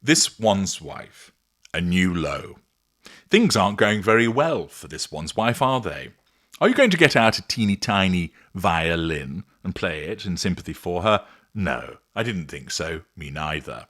This one's wife, a new low. Things aren't going very well for this one's wife, are they? Are you going to get out a teeny tiny violin and play it in sympathy for her? No, I didn't think so. Me neither.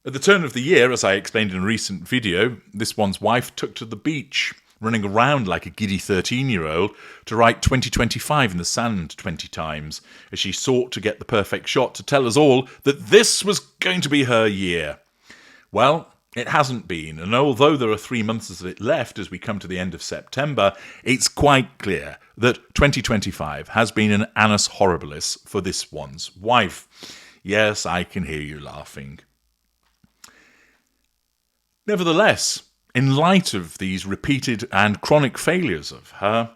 At the turn of the year, as I explained in a recent video, this one's wife took to the beach, running around like a giddy 13-year-old to write 2025 in the sand 20 times, as she sought to get the perfect shot to tell us all that this was going to be her year. Well, it hasn't been, and although there are 3 months of it left as we come to the end of September, it's quite clear that 2025 has been an annus horribilis for this one's wife. Yes, I can hear you laughing. Nevertheless, in light of these repeated and chronic failures of her,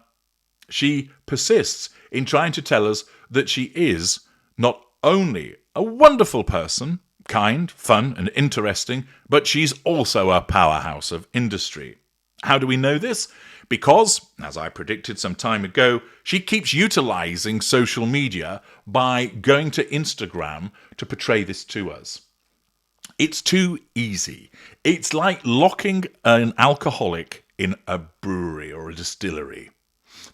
she persists in trying to tell us that she is not only a wonderful person, kind, fun, and interesting, but she's also a powerhouse of industry. How do we know this? Because, as I predicted some time ago, she keeps utilizing social media by going to Instagram to portray this to us. It's too easy. It's like locking an alcoholic in a brewery or a distillery.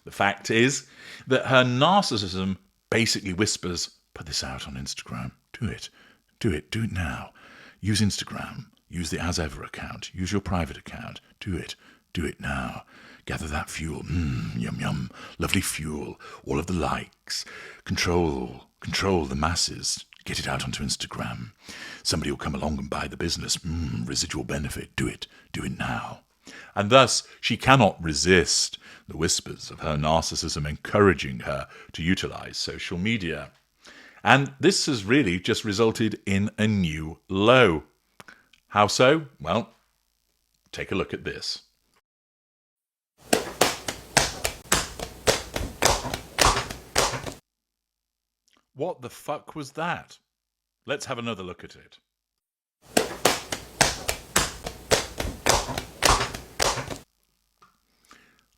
The fact is that her narcissism basically whispers, put this out on Instagram, do it now. Use Instagram, use the as ever account, use your private account, do it now. Gather that fuel, yum yum, lovely fuel, all of the likes, control the masses, get it out onto Instagram. Somebody will come along and buy the business, residual benefit, do it now. And thus, she cannot resist the whispers of her narcissism encouraging her to utilize social media. And this has really just resulted in a new low. How so? Well, take a look at this. What the fuck was that? Let's have another look at it.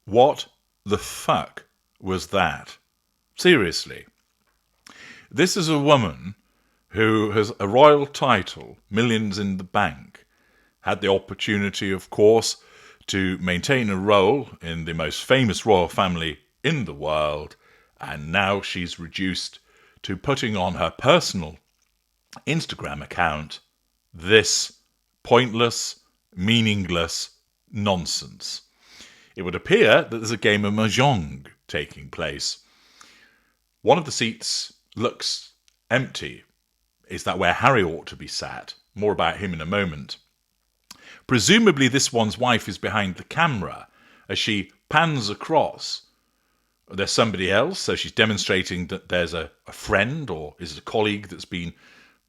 What the fuck was that? Seriously. This is a woman who has a royal title, millions in the bank, had the opportunity, of course, to maintain a role in the most famous royal family in the world, and now she's reduced to putting on her personal Instagram account this pointless, meaningless nonsense. It would appear that there's a game of mahjong taking place. One of the seats looks empty. Is that where Harry ought to be sat? More about him in a moment. Presumably this one's wife is behind the camera as she pans across. There's somebody else, so she's demonstrating that there's a friend or is a colleague that's been,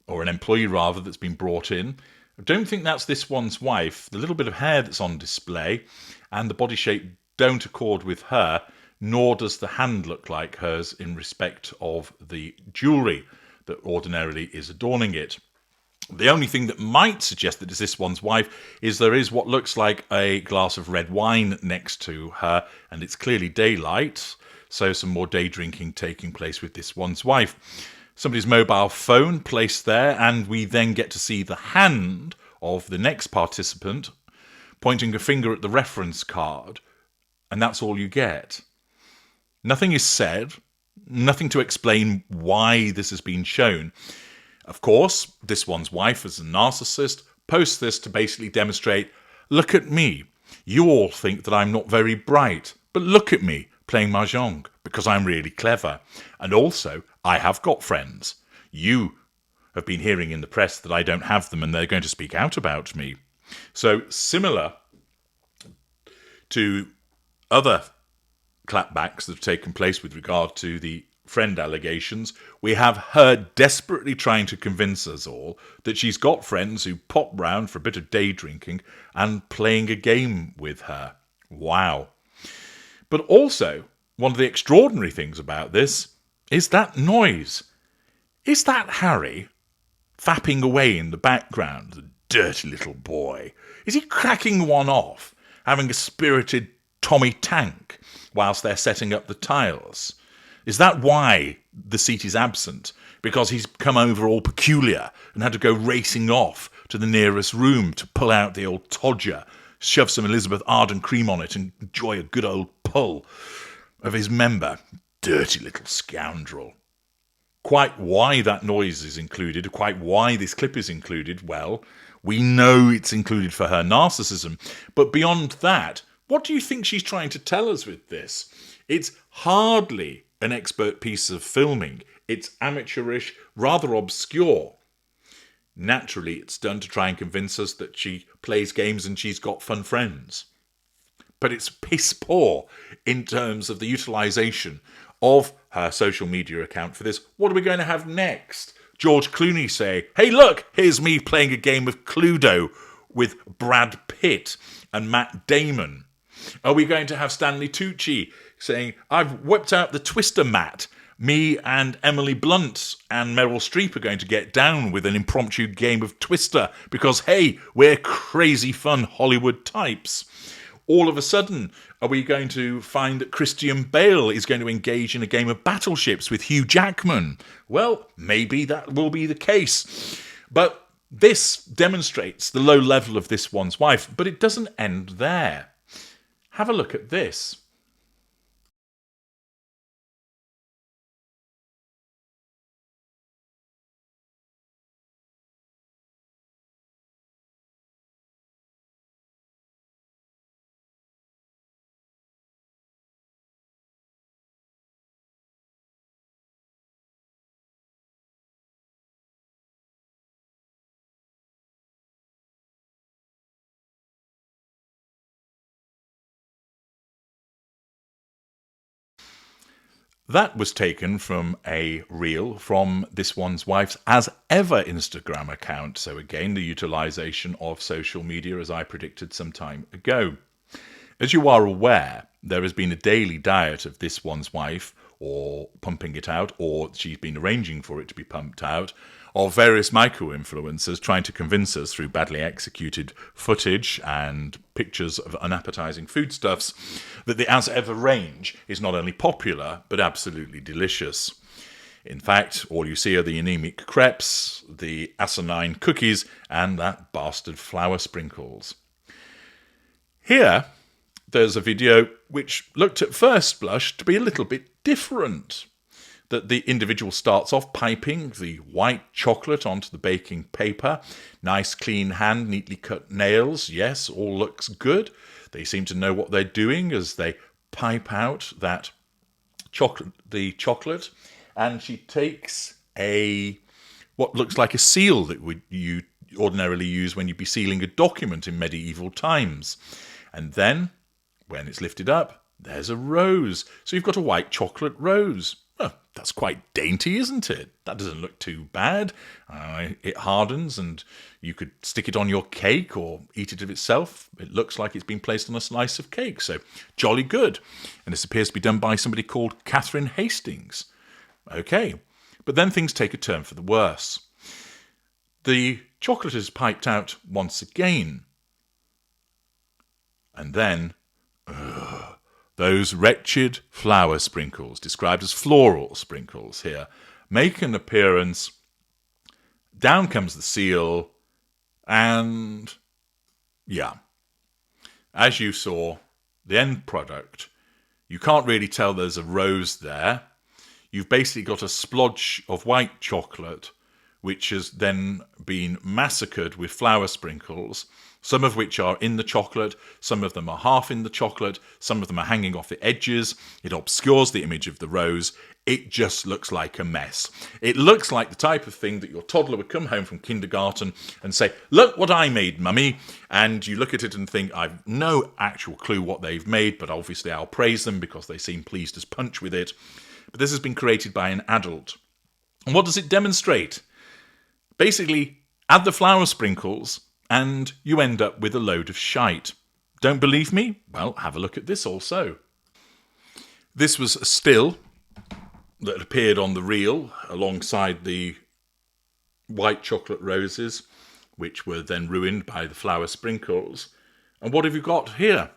or an employee rather, that's been brought in. I don't think that's this one's wife. The little bit of hair that's on display and the body shape don't accord with her, nor does the hand look like hers in respect of the jewellery that ordinarily is adorning it. The only thing that might suggest that it's this one's wife is there is what looks like a glass of red wine next to her, and it's clearly daylight, so some more day drinking taking place with this one's wife. Somebody's mobile phone placed there, and we then get to see the hand of the next participant pointing a finger at the reference card, and that's all you get. Nothing is said, nothing to explain why this has been shown. Of course, this one's wife, as a narcissist, posts this to basically demonstrate, look at me. You all think that I'm not very bright, but look at me playing mahjong because I'm really clever. And also, I have got friends. You have been hearing in the press that I don't have them and they're going to speak out about me. So, similar to other clapbacks that have taken place with regard to the friend allegations, we have her desperately trying to convince us all that she's got friends who pop round for a bit of day drinking and playing a game with her. Wow. But also, one of the extraordinary things about this is that noise. Is that Harry fapping away in the background, the dirty little boy? Is he cracking one off, having a spirited Tommy Tank whilst they're setting up the tiles? Is that why the seat is absent? because he's come over all peculiar and had to go racing off to the nearest room to pull out the old todger, shove some Elizabeth Arden cream on it and enjoy a good old pull of his member. Dirty little scoundrel. Quite why that noise is included, quite why this clip is included, well, we know it's included for her narcissism. But beyond that, what do you think she's trying to tell us with this? It's hardly an expert piece of filming. It's amateurish, rather obscure. Naturally, it's done to try and convince us that she plays games and she's got fun friends. But it's piss poor in terms of the utilisation of her social media account for this. What are we going to have next? George Clooney say, hey look, here's me playing a game of Cluedo with Brad Pitt and Matt Damon. Are we going to have Stanley Tucci saying, I've whipped out the Twister mat. Me and Emily Blunt and Meryl Streep are going to get down with an impromptu game of Twister because, hey, we're crazy fun Hollywood types. All of a sudden, are we going to find that Christian Bale is going to engage in a game of battleships with Hugh Jackman? Well, maybe that will be the case. But this demonstrates the low level of this one's wife, but it doesn't end there. Have a look at this. That was taken from a reel from this one's wife's As Ever Instagram account. So again, the utilisation of social media as I predicted some time ago. As you are aware, there has been a daily diet of this one's wife, or pumping it out, or she's been arranging for it to be pumped out, of various micro-influencers trying to convince us through badly executed footage and pictures of unappetizing foodstuffs that the As Ever range is not only popular, but absolutely delicious. In fact, all you see are the anemic crepes, the asinine cookies, and that bastard flour sprinkles. Here, there's a video which looked at first blush to be a little bit different. That the individual starts off piping the white chocolate onto the baking paper. Nice clean hand, neatly cut nails. Yes, all looks good. They seem to know what they're doing as they pipe out that the chocolate. And she takes what looks like a seal that you ordinarily use when you'd be sealing a document in medieval times. And then, when it's lifted up, there's a rose. So you've got a white chocolate rose. Oh, that's quite dainty, isn't it? That doesn't look too bad. It hardens and you could stick it on your cake or eat it of itself. It looks like it's been placed on a slice of cake, so jolly good. And this appears to be done by somebody called Catherine Hastings. Okay, but then things take a turn for the worse. The chocolate is piped out once again. And then those wretched flour sprinkles, described as floral sprinkles here, make an appearance. Down comes the seal, and yeah, as you saw, the end product, you can't really tell there's a rose there. You've basically got a splodge of white chocolate, which has then been massacred with flour sprinkles, some of which are in the chocolate, some of them are half in the chocolate, some of them are hanging off the edges. It obscures the image of the rose. It just looks like a mess. It looks like the type of thing that your toddler would come home from kindergarten and say, look what I made, mummy. And you look at it and think, I've no actual clue what they've made, but obviously I'll praise them because they seem pleased as punch with it. But this has been created by an adult. And what does it demonstrate? Basically, add the flour sprinkles and you end up with a load of shite. Don't believe me? Well, have a look at this also. This was a still that appeared on the reel alongside the white chocolate roses, which were then ruined by the flour sprinkles. And what have you got here?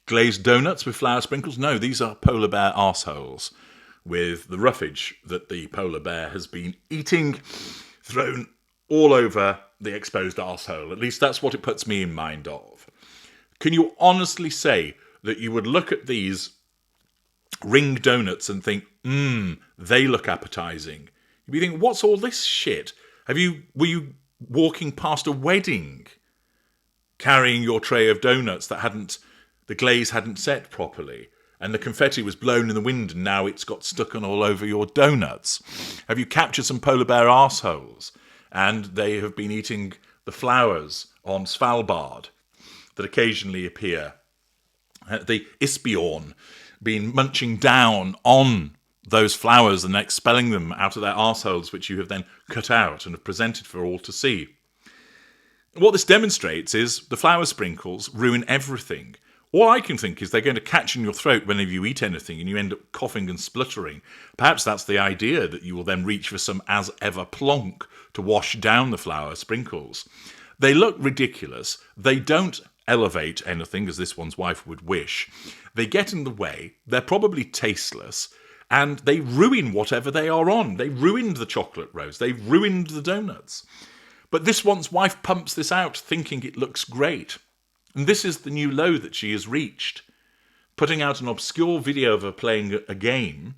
Glazed donuts with flour sprinkles? No, these are polar bear arseholes. with the roughage that the polar bear has been eating thrown all over the exposed arsehole. At least that's what it puts me in mind of. Can you honestly say that you would look at these ring donuts and think, they look appetizing? You'd be thinking, what's all this shit? Were you walking past a wedding carrying your tray of donuts that the glaze hadn't set properly, and the confetti was blown in the wind and now it's got stuck on all over your donuts? Have you captured some polar bear arseholes and they have been eating the flowers on Svalbard that occasionally appear? The isbjorn been munching down on those flowers and expelling them out of their arseholes, which you have then cut out and have presented for all to see. What this demonstrates is the flower sprinkles ruin everything. All I can think is they're going to catch in your throat whenever you eat anything and you end up coughing and spluttering. Perhaps that's the idea, that you will then reach for some as ever plonk to wash down the flower sprinkles. They look ridiculous. They don't elevate anything, as this one's wife would wish. They get in the way. They're probably tasteless. And they ruin whatever they are on. They ruined the chocolate rose. They ruined the donuts. But this one's wife pumps this out thinking it looks great. And this is the new low that she has reached. Putting out an obscure video of her playing a game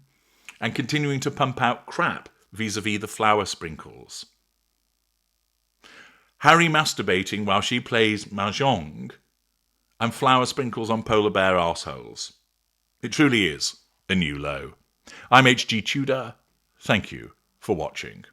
and continuing to pump out crap vis-a-vis the flower sprinkles. Harry masturbating while she plays mahjong, and flower sprinkles on polar bear arseholes. It truly is a new low. I'm H.G. Tudor. Thank you for watching.